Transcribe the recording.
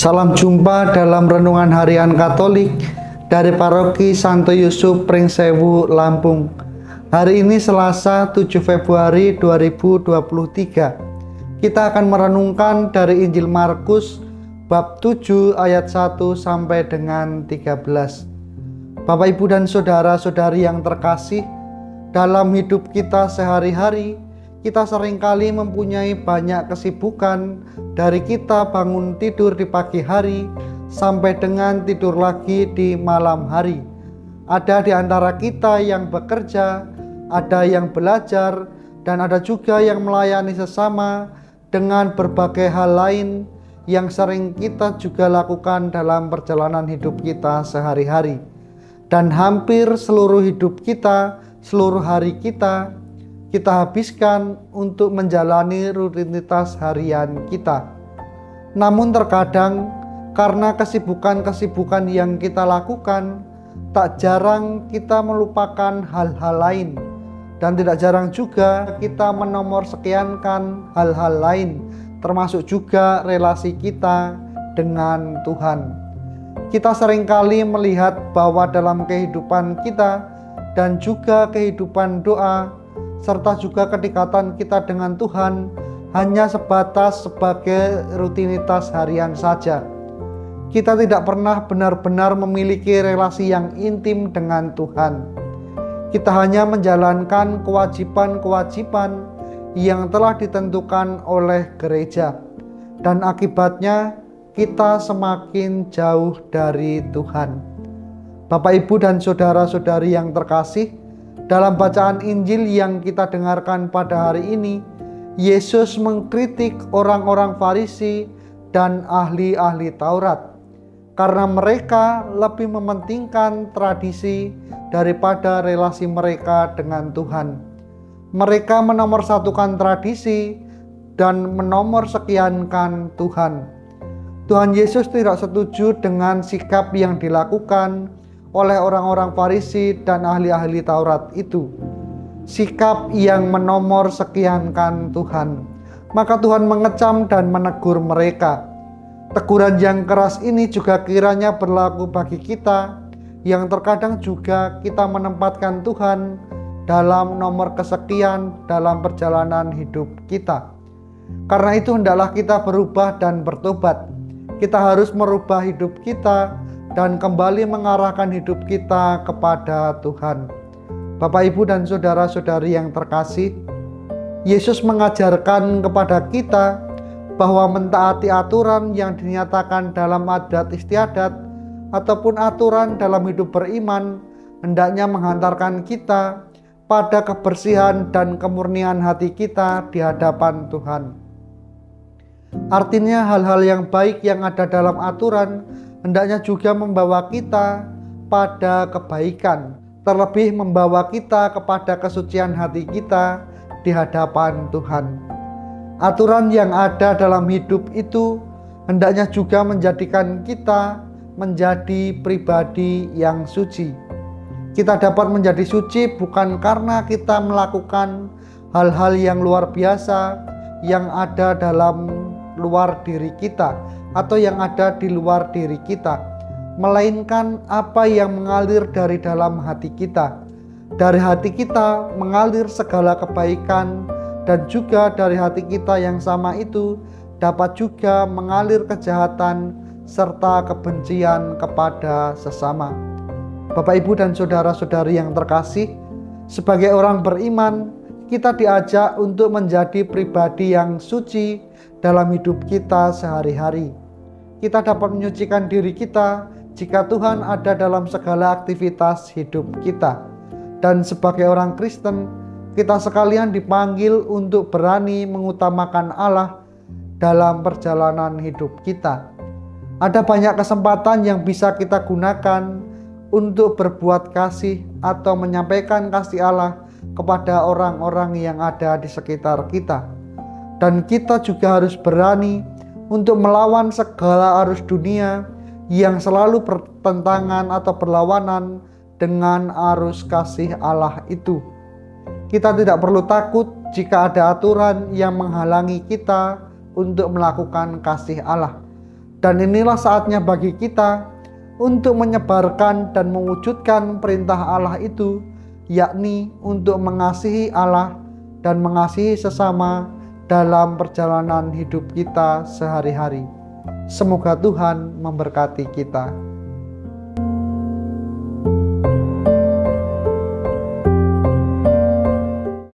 Salam jumpa dalam Renungan Harian Katolik dari Paroki Santo Yusuf Pringsewu, Lampung. Hari ini Selasa 7 Februari 2023. Kita akan merenungkan dari Injil Markus bab 7 ayat 1 sampai dengan 13. Bapak, Ibu, dan saudara-saudari yang terkasih, dalam hidup kita sehari-hari, kita seringkali mempunyai banyak kesibukan, dari kita bangun tidur di pagi hari sampai dengan tidur lagi di malam hari. Ada di antara kita yang bekerja, ada yang belajar, dan ada juga yang melayani sesama dengan berbagai hal lain yang sering kita juga lakukan dalam perjalanan hidup kita sehari-hari. Dan hampir seluruh hidup kita, seluruh hari kita habiskan untuk menjalani rutinitas harian kita. Namun terkadang karena kesibukan-kesibukan yang kita lakukan, tak jarang kita melupakan hal-hal lain, dan tidak jarang juga kita menomorsekiankan hal-hal lain, termasuk juga relasi kita dengan Tuhan. Kita seringkali melihat bahwa dalam kehidupan kita dan juga kehidupan doa serta juga kedekatan kita dengan Tuhan hanya sebatas sebagai rutinitas harian saja. Kita tidak pernah benar-benar memiliki relasi yang intim dengan Tuhan. Kita hanya menjalankan kewajiban-kewajiban yang telah ditentukan oleh gereja, dan akibatnya kita semakin jauh dari Tuhan. Bapak, Ibu, dan saudara-saudari yang terkasih, dalam bacaan Injil yang kita dengarkan pada hari ini, Yesus mengkritik orang-orang Farisi dan ahli-ahli Taurat karena mereka lebih mementingkan tradisi daripada relasi mereka dengan Tuhan. Mereka menomorsatukan tradisi dan menomorsekiankan Tuhan. Tuhan Yesus tidak setuju dengan sikap yang dilakukan oleh orang-orang Farisi dan ahli-ahli Taurat itu, sikap yang menomorsekiankan Tuhan. Maka Tuhan mengecam dan menegur mereka. Teguran yang keras ini juga kiranya berlaku bagi kita, yang terkadang juga kita menempatkan Tuhan dalam nomor kesekian dalam perjalanan hidup kita. Karena itu hendaklah kita berubah dan bertobat. Kita harus merubah hidup kita dan kembali mengarahkan hidup kita kepada Tuhan. Bapak, Ibu, dan saudara-saudari yang terkasih, Yesus mengajarkan kepada kita bahwa mentaati aturan yang dinyatakan dalam adat istiadat ataupun aturan dalam hidup beriman hendaknya menghantarkan kita pada kebersihan dan kemurnian hati kita di hadapan Tuhan. Artinya hal-hal yang baik yang ada dalam aturan hendaknya juga membawa kita pada kebaikan, terlebih membawa kita kepada kesucian hati kita di hadapan Tuhan. Aturan yang ada dalam hidup itu hendaknya juga menjadikan kita menjadi pribadi yang suci. Kita dapat menjadi suci bukan karena kita melakukan hal-hal yang luar biasa yang ada dalam luar diri kita atau yang ada di luar diri kita, melainkan apa yang mengalir dari dalam hati kita. Dari hati kita mengalir segala kebaikan, dan juga dari hati kita yang sama itu dapat juga mengalir kejahatan serta kebencian kepada sesama. Bapak, Ibu, dan saudara-saudari yang terkasih, sebagai orang beriman, kita diajak untuk menjadi pribadi yang suci dalam hidup kita sehari-hari. Kita dapat menyucikan diri kita jika Tuhan ada dalam segala aktivitas hidup kita. Dan sebagai orang Kristen, kita sekalian dipanggil untuk berani mengutamakan Allah dalam perjalanan hidup kita. Ada banyak kesempatan yang bisa kita gunakan untuk berbuat kasih atau menyampaikan kasih Allah kepada orang-orang yang ada di sekitar kita. Dan kita juga harus berani untuk melawan segala arus dunia yang selalu bertentangan atau berlawanan dengan arus kasih Allah itu. Kita tidak perlu takut jika ada aturan yang menghalangi kita untuk melakukan kasih Allah. Dan inilah saatnya bagi kita untuk menyebarkan dan mewujudkan perintah Allah itu, yakni untuk mengasihi Allah dan mengasihi sesama dalam perjalanan hidup kita sehari-hari. Semoga Tuhan memberkati kita.